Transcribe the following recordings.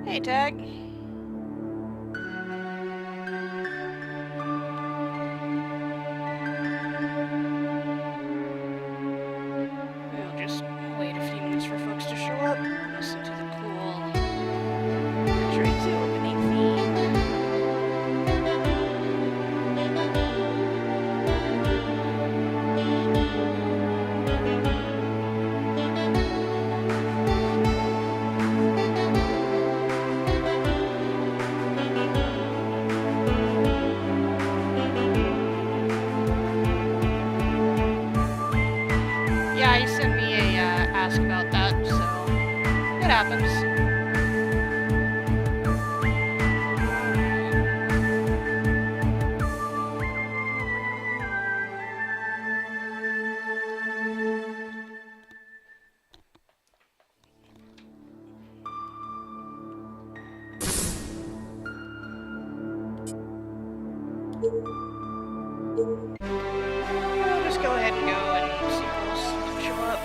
Hey, Tag. We'll just wait a few minutes for folks to show up and listen to the cool Dream Zoo opening theme. Yeah, he sent me a ask about that, so it happens. I'll just go ahead and go and see who else can show up.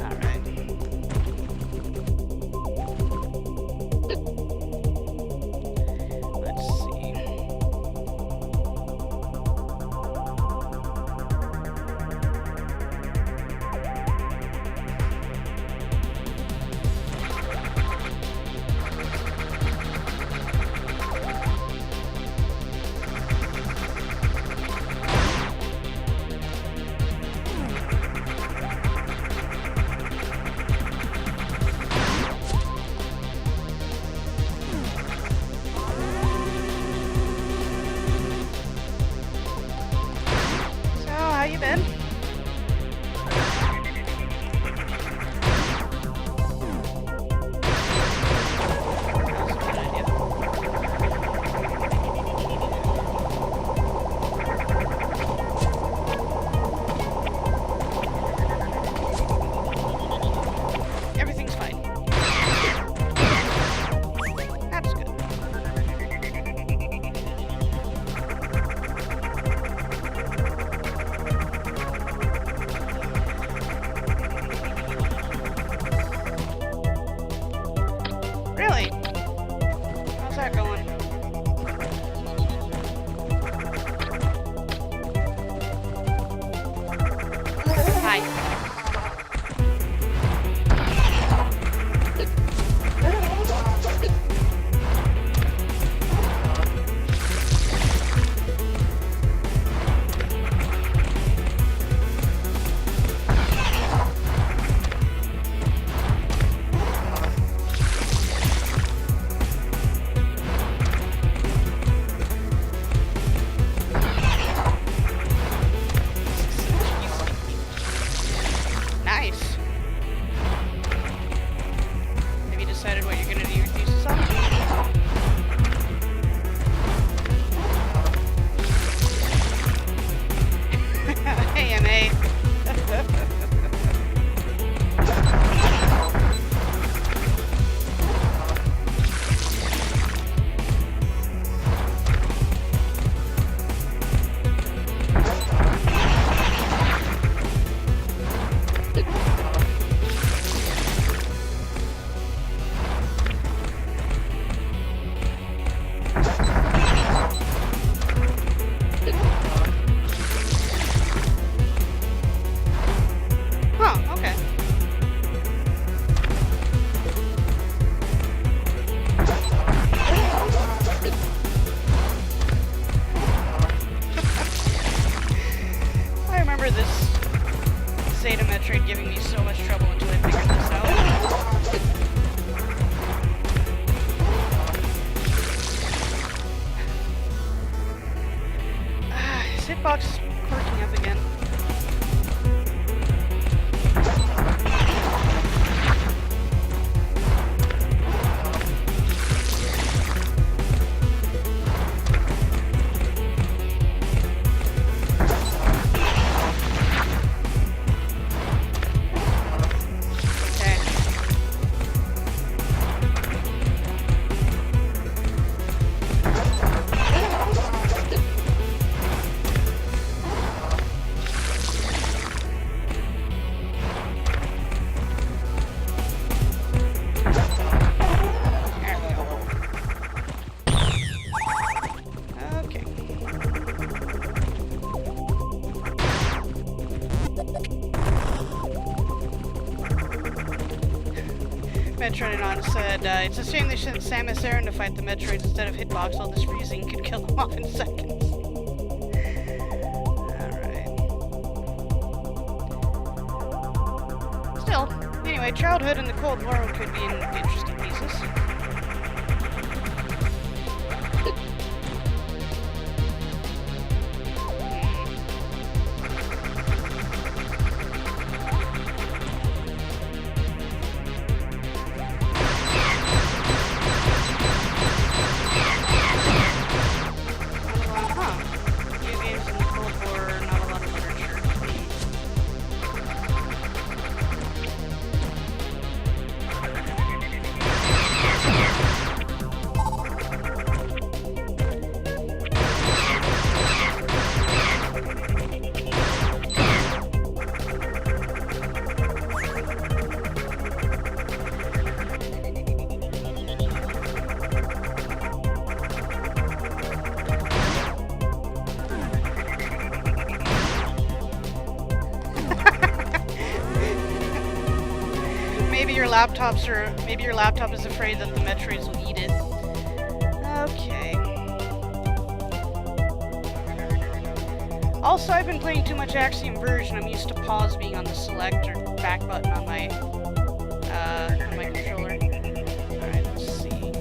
Alright. Let's see. So, how you been? That's a good idea. Everything's fine. That's good. Really? How's that going? Hi. Nice. Have you decided what you're gonna do your thesis on? AMA. Metroidon said, it's a shame they sent Samus Aran to fight the Metroids instead of Hitbox. All this freezing could kill them off in seconds. Alright. Still, anyway, childhood in the Cold War could be an interesting pieces. Maybe your laptop is afraid that the Metroids will eat it. Okay. Also, I've been playing too much Axiom Version. I'm used to pause being on the select or back button on my controller. Alright, let's see.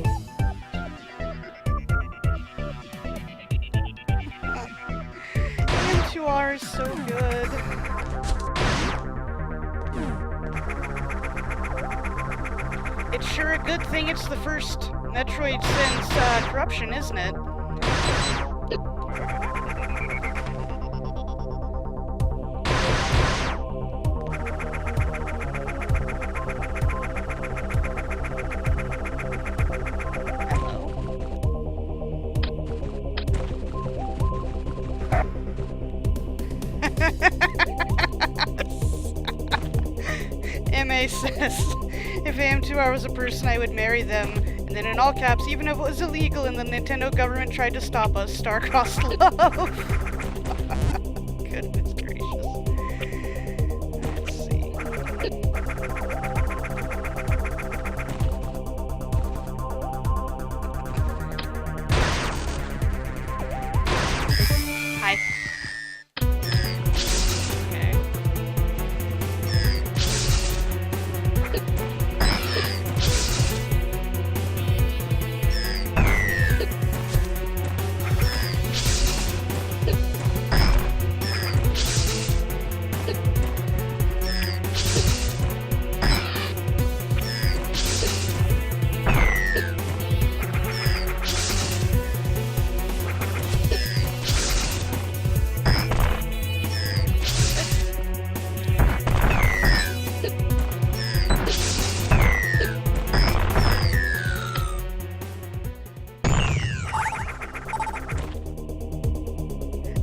AM2R is so good. It's sure a good thing it's the first Metroid since Corruption, isn't it? MA says, if AM2R was a person, I would marry them. And then in all caps, even if it was illegal and the Nintendo government tried to stop us, star-crossed love. Goodness gracious. Let's see. Hi.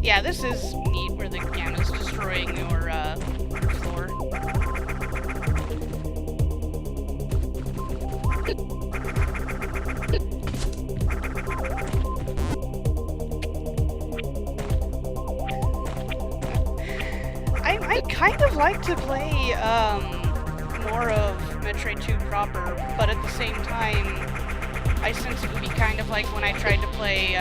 Yeah, this is neat where the Gamma's destroying your floor. I kind of like to play more of Metroid 2 proper, but at the same time, I sense it would be kind of like when I tried to play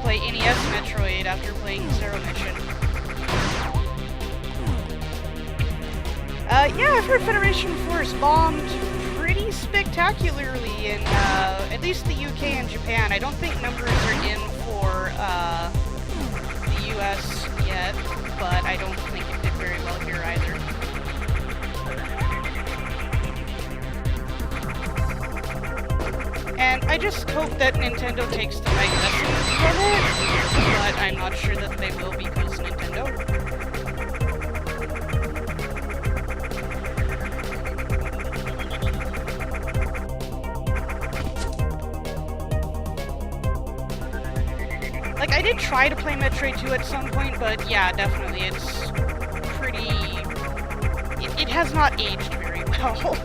NES Metroid after playing Zero Mission. Yeah, I've heard Federation Force bombed pretty spectacularly in at least the UK and Japan. I don't think numbers are in for the US yet, but I don't think it did very well here either. And I just hope that Nintendo takes the right lessons from it, but I'm not sure that they will because Nintendo. Like, I did try to play Metroid 2 at some point, but yeah, definitely, it's pretty... It has not aged very well.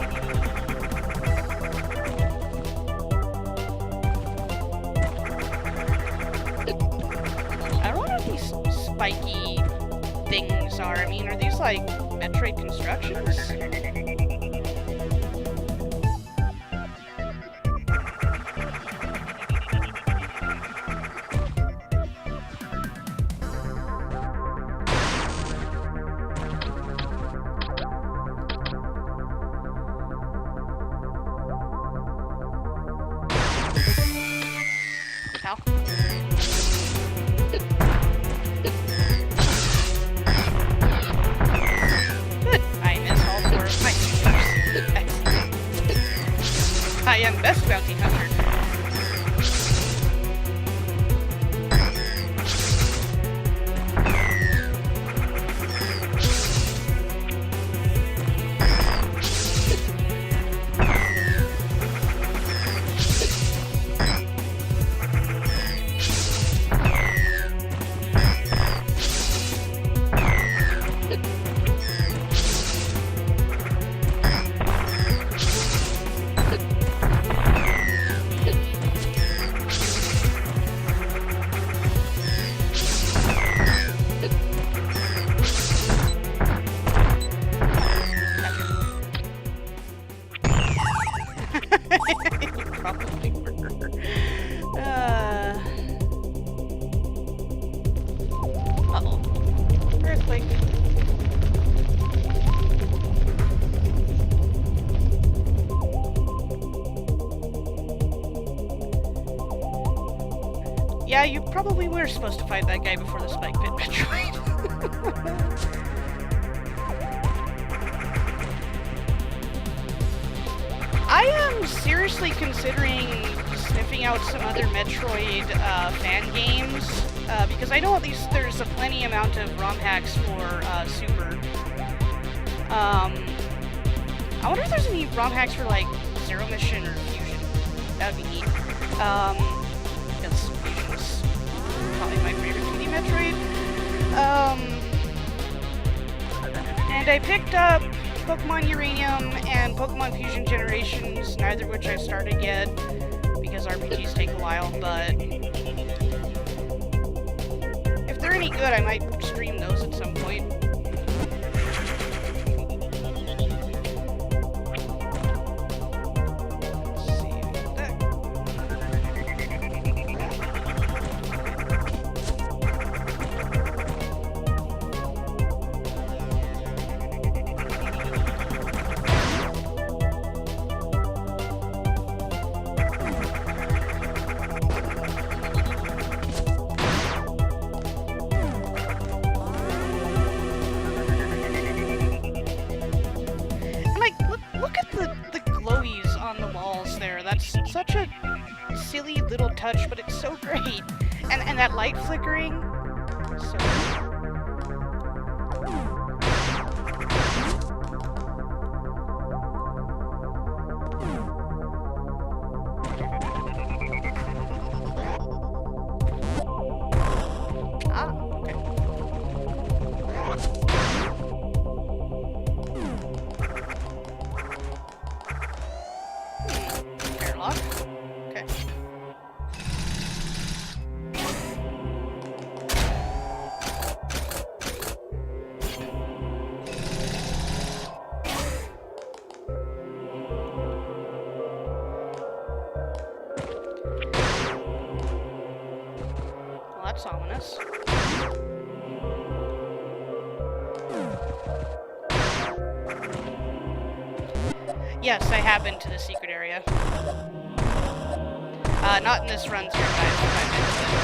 Spiky things are. I mean, are these like Metroid constructions? I am best bounty hunter. Probably were. Uh-oh. Earthquake. Yeah, you probably were supposed to fight that guy before the Spike Pit Metroid. I am seriously considering sniffing out some other Metroid fan games, because I know at least there's a plenty amount of ROM hacks for Super. I wonder if there's any ROM hacks for like Zero Mission or Fusion. That would be neat. Because Fusion's probably my favorite 2D Metroid. And I picked up Pokemon Uranium and Pokemon Fusion Generations, neither of which I started yet, because RPGs take a while, but if they're any good, I might stream those at some point. Let's see, that. That's such a silly little touch, but it's so great. And that light flickering, so that's ominous. Yes, I have been to the secret area. Not in this run through, but I've been to it.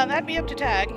That'd be up to Tag.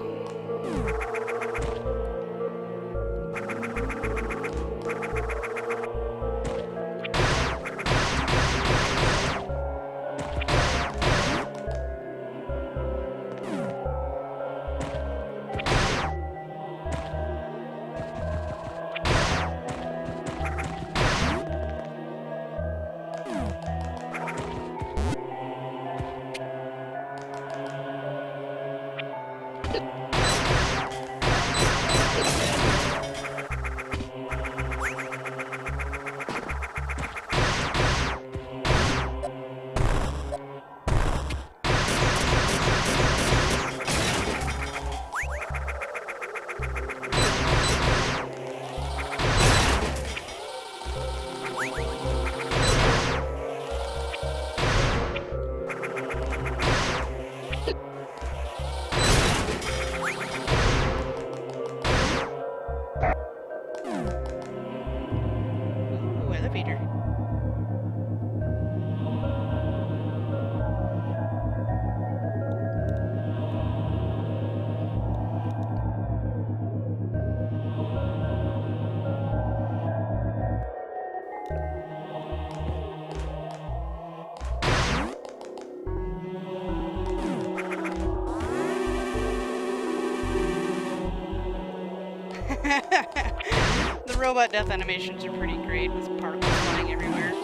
The robot death animations are pretty great with particles flying everywhere.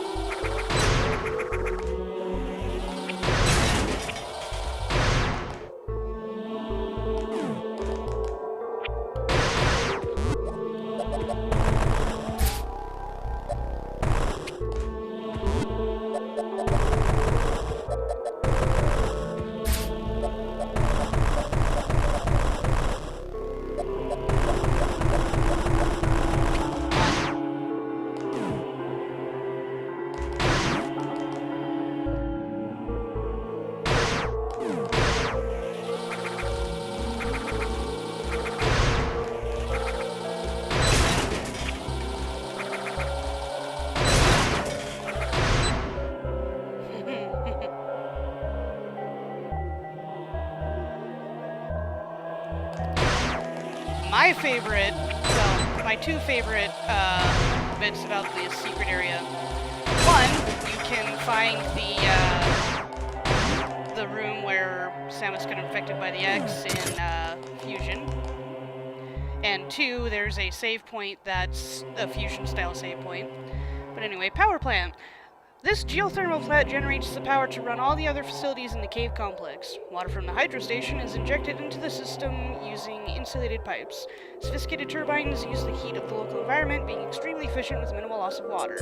My favorite, well, my two favorite bits about the secret area. One, you can find the room where Samus got infected by the X in Fusion. And two, there's a save point that's a Fusion-style save point. But anyway, power plant. This geothermal plant generates the power to run all the other facilities in the cave complex. Water from the hydro station is injected into the system using insulated pipes. Sophisticated turbines use the heat of the local environment, being extremely efficient with minimal loss of water.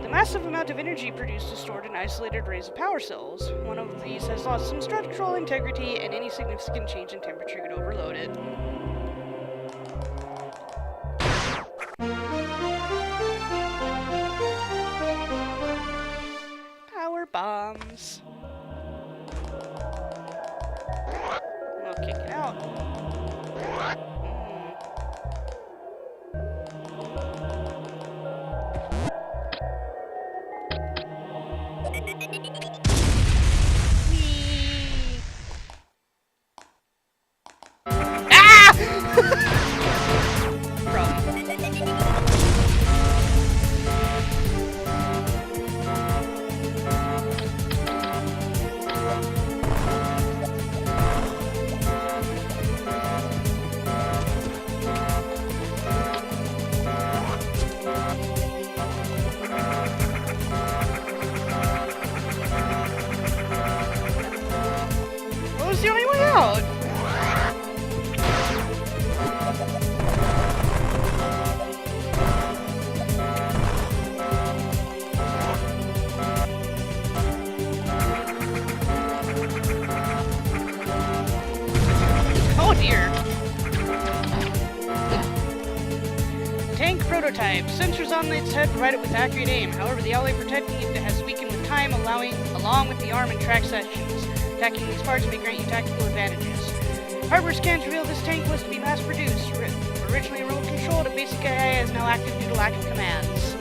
The massive amount of energy produced is stored in isolated arrays of power cells. One of these has lost some structural integrity, and any significant change in temperature could overload it. Bombs. We'll kick it out. Ah! What was the only way out? Oh dear. Tank prototype. Sensors on its head provide it with accurate aim. However, the alloy protecting it has weakened with time, along with the arm and track sections. Attacking these parts may grant you tactical advantages. Hardware scans reveal this tank was to be mass-produced. Originally remote controlled, a basic AI is now active due to lack of commands.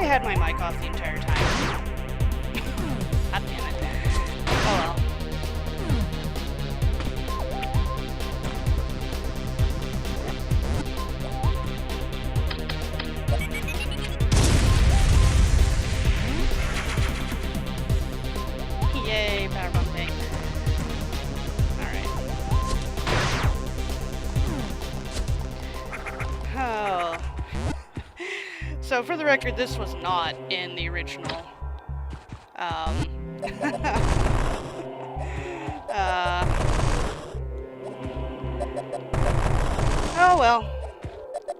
Had my mic off the entire time. God damn it. Oh well. Yay, power bumping. Alright. Oh. So, for the record, this was not in the original. Oh well.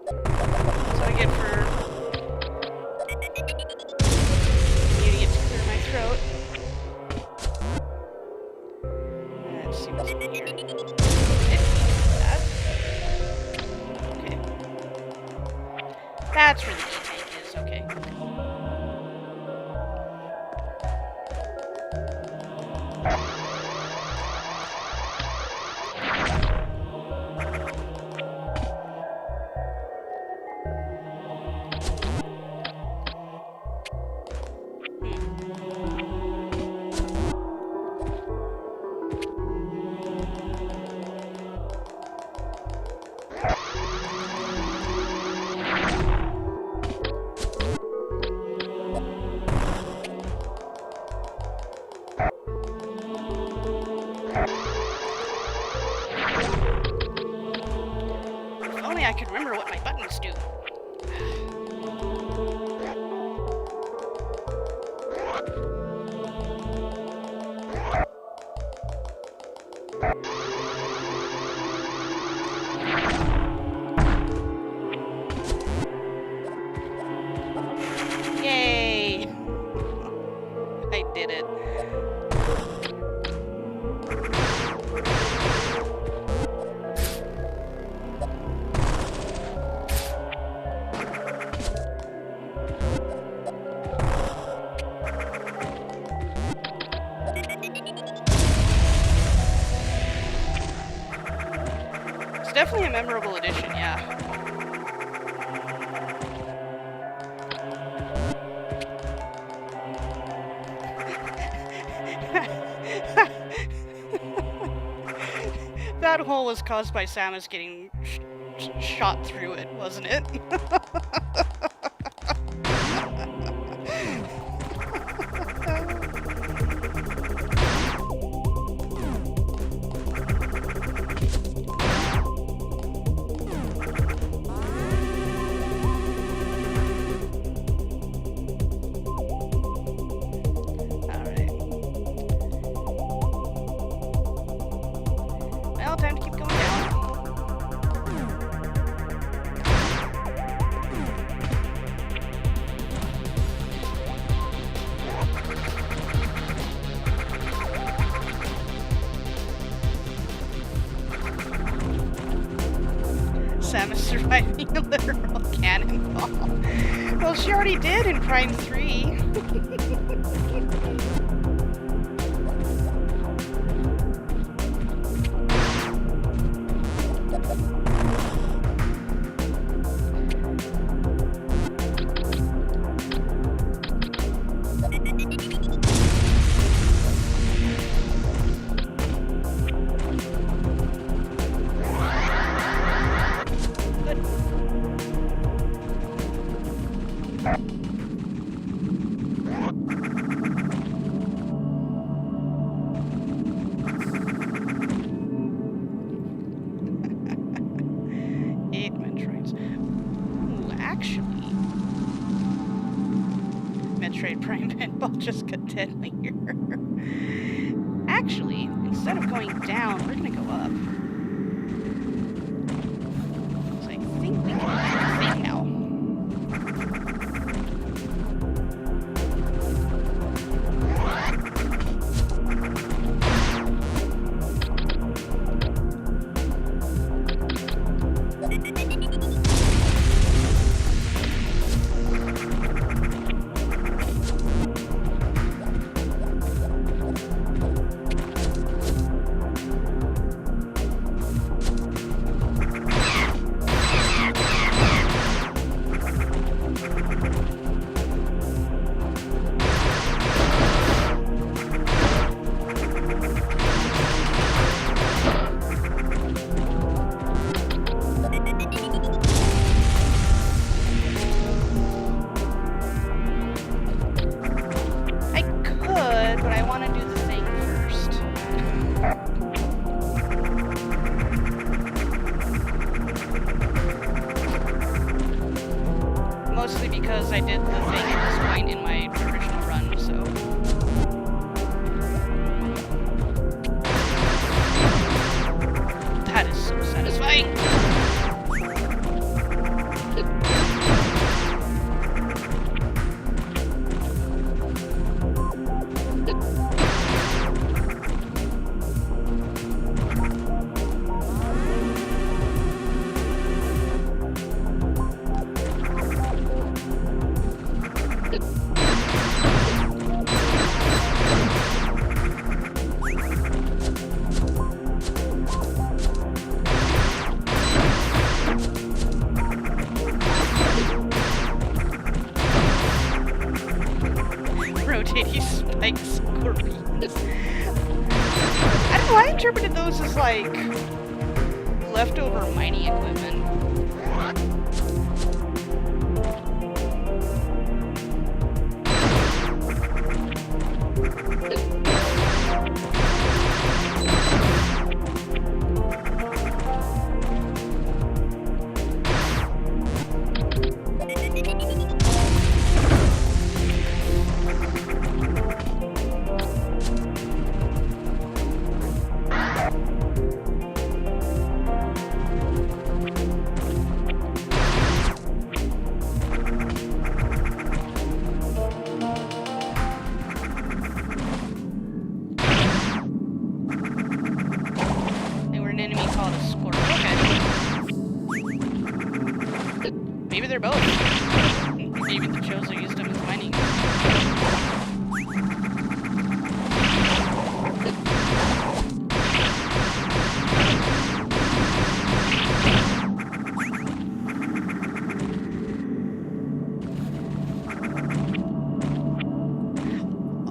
That's what I get for needing it to clear my throat. Let's see what's in here. That. Okay. That's where the tank is, okay. I could remember what my buttons do. Yay! I did it. Definitely a memorable edition, yeah. That hole was caused by Samus getting shot through it, wasn't it? Time to keep going down. surviving a literal cannonball. Well, she already did in Prime 3. Just contently here. Actually, instead of going down, we're gonna go up. So I think we can do the thing now. Mostly because I did the thing at this point in my original run, so... That is so satisfying! Rotating spike scorpions. I don't know, I interpreted those as like leftover mining equipment. Maybe they're both. Maybe the Chozo used them as mining.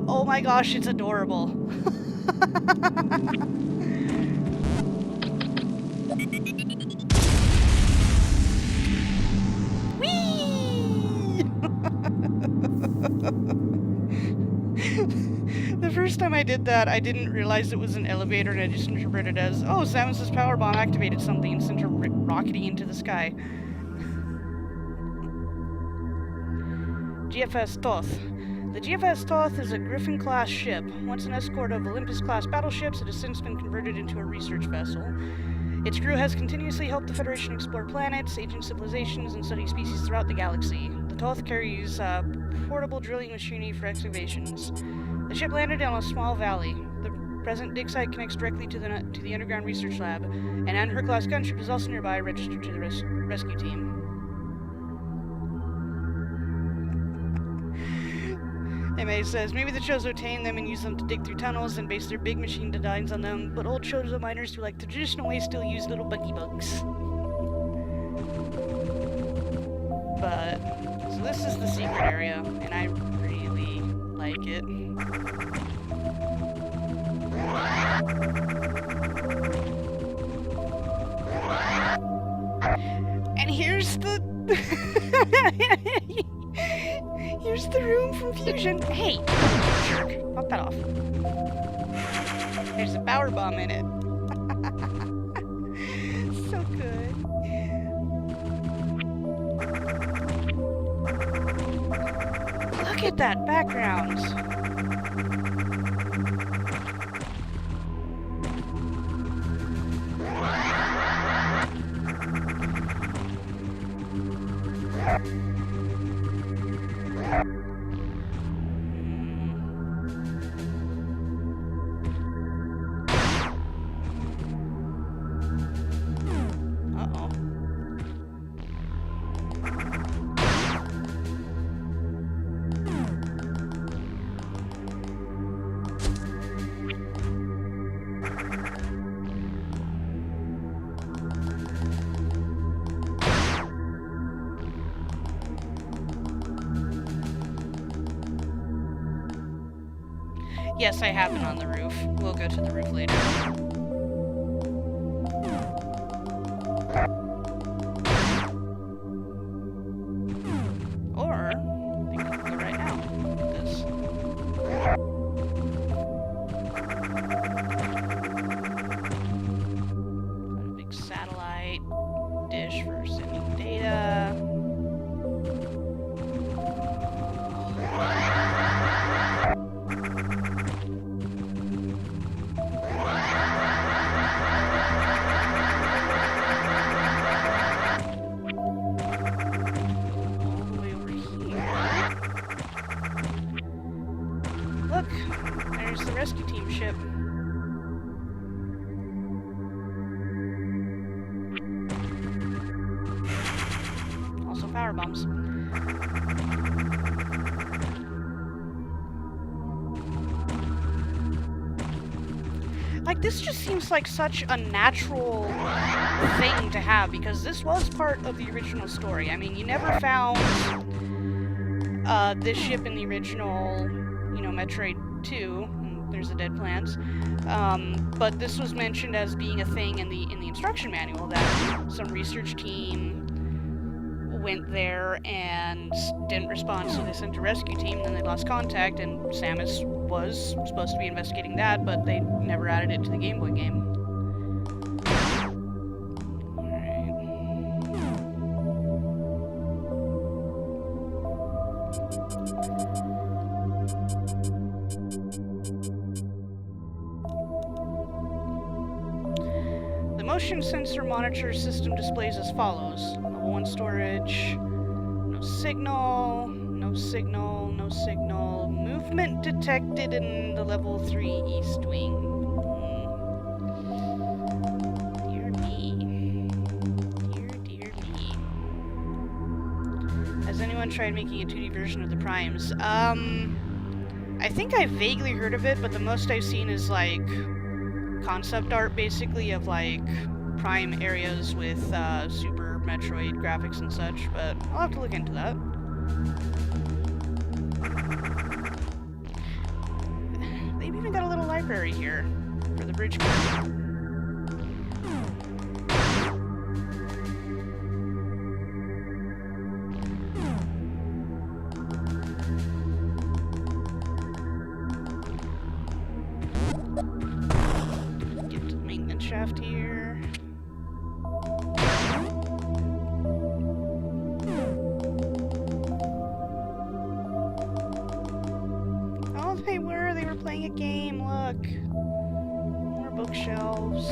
Oh my gosh, it's adorable. The first time I did that, I didn't realize it was an elevator, and I just interpreted it as, oh, Samus's power bomb activated something and sent her rocketing into the sky. GFS Thoth. The GFS Thoth is a Griffin-class ship. Once an escort of Olympus-class battleships, it has since been converted into a research vessel. Its crew has continuously helped the Federation explore planets, ancient civilizations, and study species throughout the galaxy. The Thoth carries portable drilling machinery for excavations. The ship landed on a small valley. The Present dig site connects directly to the underground research lab. An Anhur-class gunship is also nearby, registered to the rescue team. MA says, maybe the Chozo tame them and use them to dig through tunnels and base their big machine designs on them, but old Chozo miners who like the traditional way still use little buggy bugs. But, so this is the secret area, and I really like it. And here's the... here's the room from Fusion. Hey! Jerk. Pop that off. There's a power bomb in it. So good. Look at that background. Yes, I have been on the roof. We'll go to the roof later. Or, we can go right now. Look at this. Got a big satellite dish for sending data. There's the rescue team ship. Also power bombs. Like, this just seems like such a natural thing to have, because this was part of the original story. I mean, you never found this ship in the original, you know, Metroid 2. There's the dead plants. But this was mentioned as being a thing in the instruction manual, that some research team went there and didn't respond, so they sent a rescue team, and then they lost contact, and Samus was supposed to be investigating that, but they never added it to the Game Boy game. The motion sensor monitor system displays as follows. Level 1 storage, no signal, no signal, no signal. Movement detected in the level 3 east wing. Dear me. Dear me. Has anyone tried making a 2D version of the Primes? I think I vaguely heard of it, but the most I've seen is like concept art, basically, of like Prime areas with Super Metroid graphics and such, but I'll have to look into that. They've even got a little library here for the bridge code. Get to the maintenance shaft here. Oh, they were playing a game, look. More bookshelves.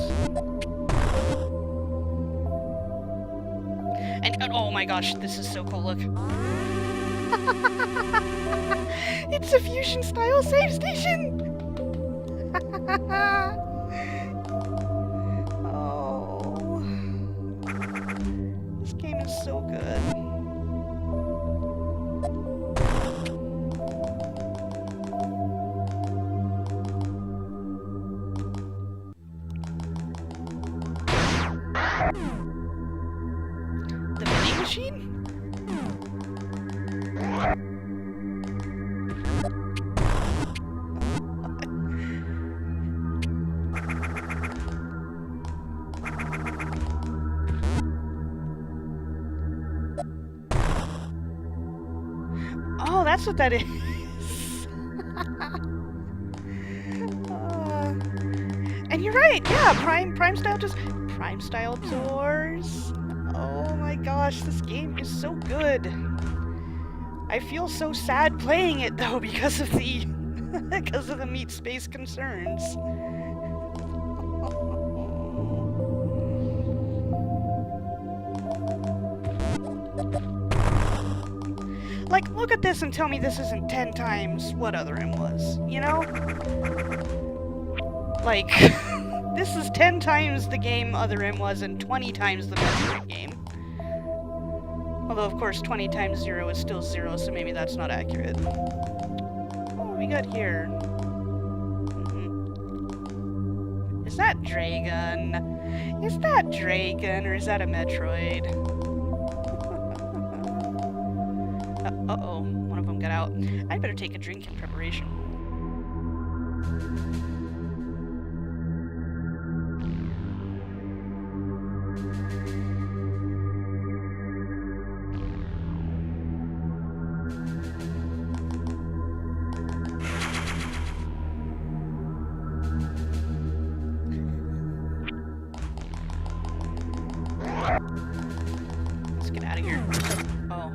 And, oh my gosh, this is so cool, look. It's a Fusion-style save station! Oh. This game is so good. The vending machine? Oh, that's what that is. And you're right. Yeah, prime style doors. Oh my gosh, this game is so good. I feel so sad playing it though because of the because of the meat space concerns. Like, look at this and tell me this isn't 10 times what Other M was, you know? Like, this is 10 times the game Other M was and 20 times the Metroid game. Although, of course, 20 times 0 is still 0, so maybe that's not accurate. What do we got here? Is that Dragon? Is that Dragon, or is that a Metroid? Uh-oh, one of them got out. I'd better take a drink in preparation. Let's get out of here. Oh.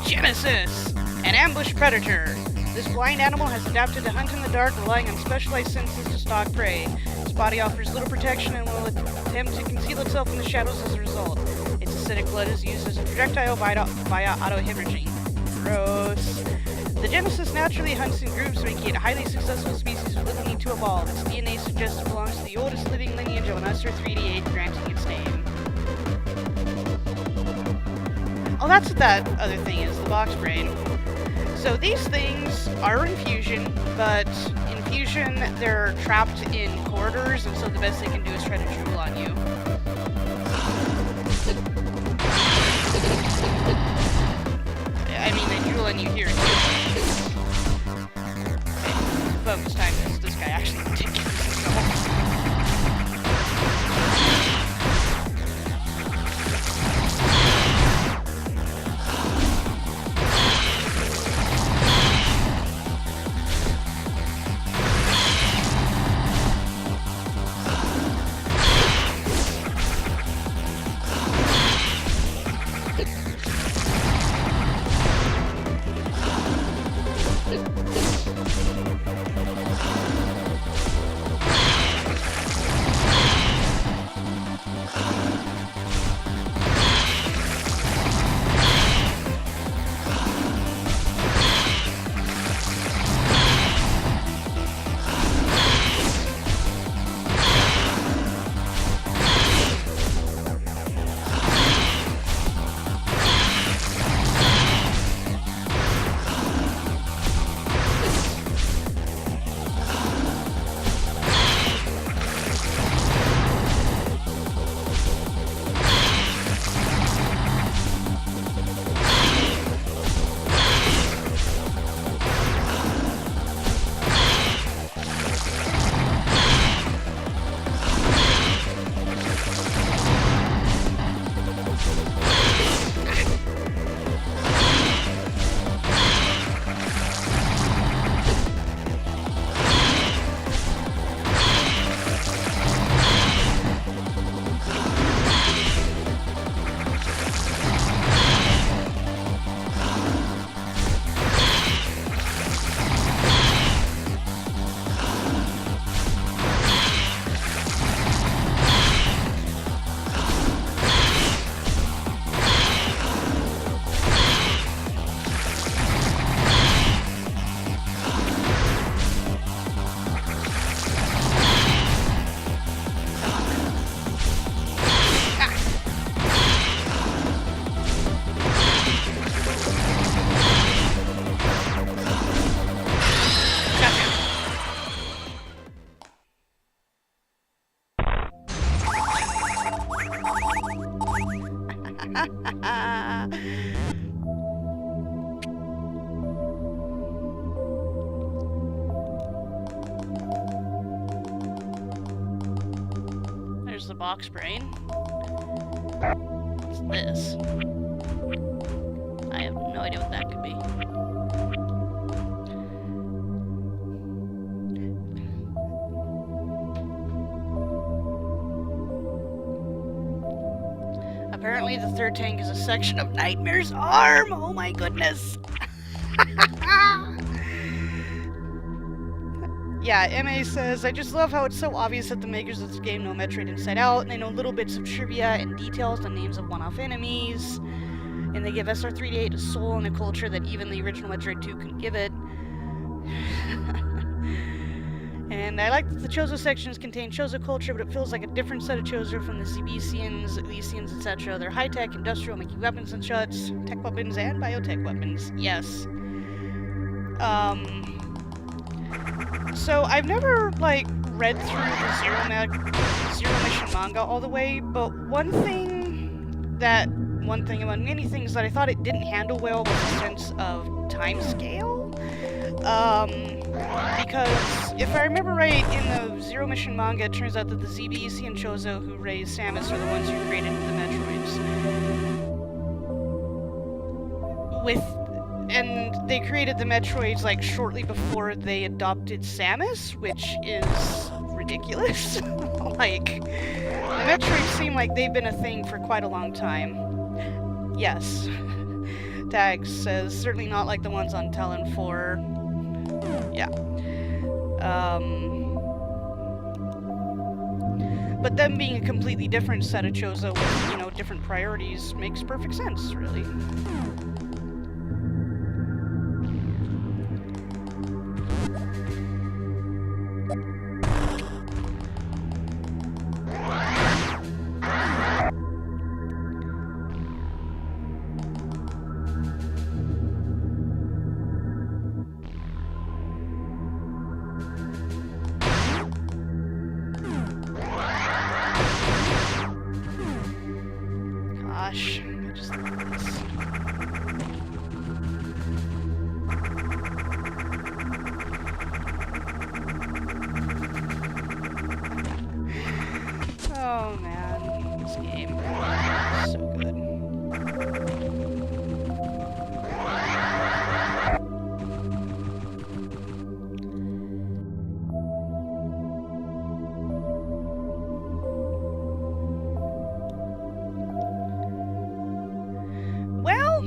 Genesis! An ambush predator. This blind animal has adapted to hunt in the dark, relying on specialized senses to stalk prey. Its body offers little protection and will attempt to conceal itself in the shadows as a result. Its acidic blood is used as a projectile via auto-hemorrhaging. Gross. The Genesis naturally hunts in groups, making it a highly successful species with little need to evolve. Its DNA suggests it belongs to the oldest living lineage of an Usher 3D8, granting its name. Oh, that's what that other thing is, the box brain. So these things are in Fusion, but in Fusion they're trapped in corridors, and so the best they can do is try to drool on you. I mean, they drool on you here. But this time this guy actually did get this goal. There's the box brain. What's this? I have no idea what that could be. Apparently the third tank is a section of Nightmare's arm! Oh my goodness! Yeah, MA says, I just love how it's so obvious that the makers of this game know Metroid inside out, and they know little bits of trivia and details on names of one-off enemies, and they give SR3D8 a soul and a culture that even the original Metroid 2 couldn't give it. And I like that the Chozo sections contain Chozo culture, but it feels like a different set of Chozo from the Zebesians, Elysians, etc. They're high-tech, industrial, making weapons and shuts, tech weapons and biotech weapons. Yes. So I've never, like, read through the Zero Mission manga all the way, but one thing among many things that I thought it didn't handle well was a sense of time scale. Because if I remember right, in the Zero Mission manga, it turns out that the Zebesi and Chozo who raised Samus are the ones who created the Metroids. And they created the Metroids, like, shortly before they adopted Samus, which is ridiculous. Like, the Metroids seem like they've been a thing for quite a long time. Yes. Tags says, certainly not like the ones on Talon 4. Yeah. But them being a completely different set of Chozo with, you know, different priorities makes perfect sense, really. Oh man, this game is so good. Well,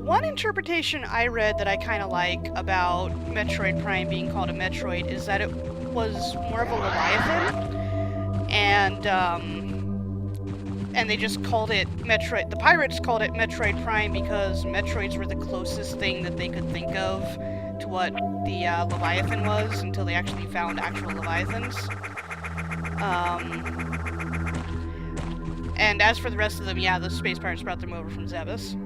one interpretation I read that I kind of like about Metroid Prime being called a Metroid is that it was more of a Leviathan. And they just called it Metroid. The pirates called it Metroid Prime because Metroids were the closest thing that they could think of to what the Leviathan was until they actually found actual Leviathans. And as for the rest of them, yeah, the space pirates brought them over from Zetas.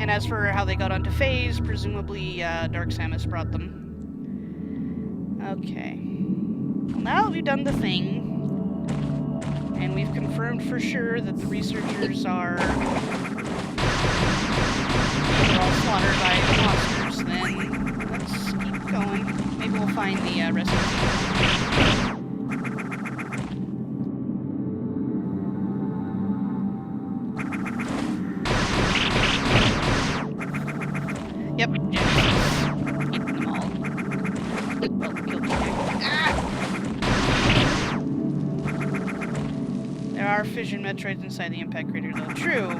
And as for how they got onto Phase, presumably Dark Samus brought them. Okay. Well, now that we've done the thing, and we've confirmed for sure that the researchers are all slaughtered by monsters, then let's keep going. Maybe we'll find the rest of the Yep, Genesis. Eat them all. Well, killed them. Ah! There are fission Metroids inside the impact crater, though. True.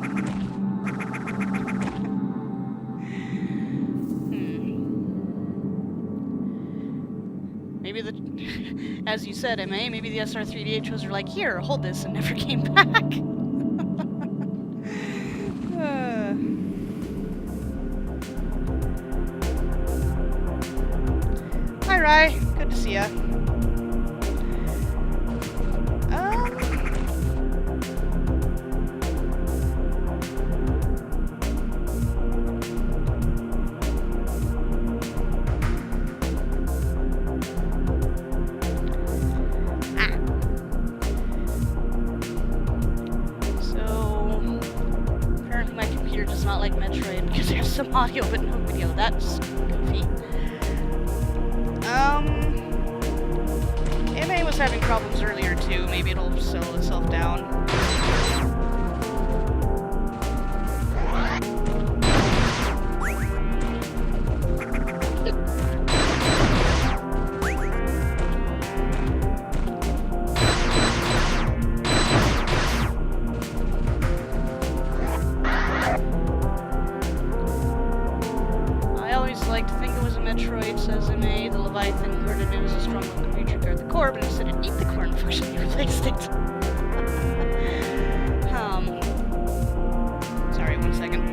Maybe the... As you said, MA, maybe the SR3D8 are like, here, hold this, and never came back. Hi, Rai. Good to see ya. some audio but no video. That's goofy. MA was having problems earlier too. Maybe it'll settle itself down. Metroid, says MA, the Leviathan Gordon was a strong looking creature guard the core, but instead it ate the core and functionally replaced it. Sorry, 1 second.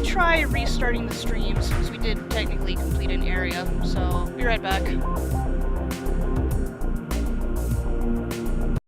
Try restarting the stream since we did technically complete an area, so be right back.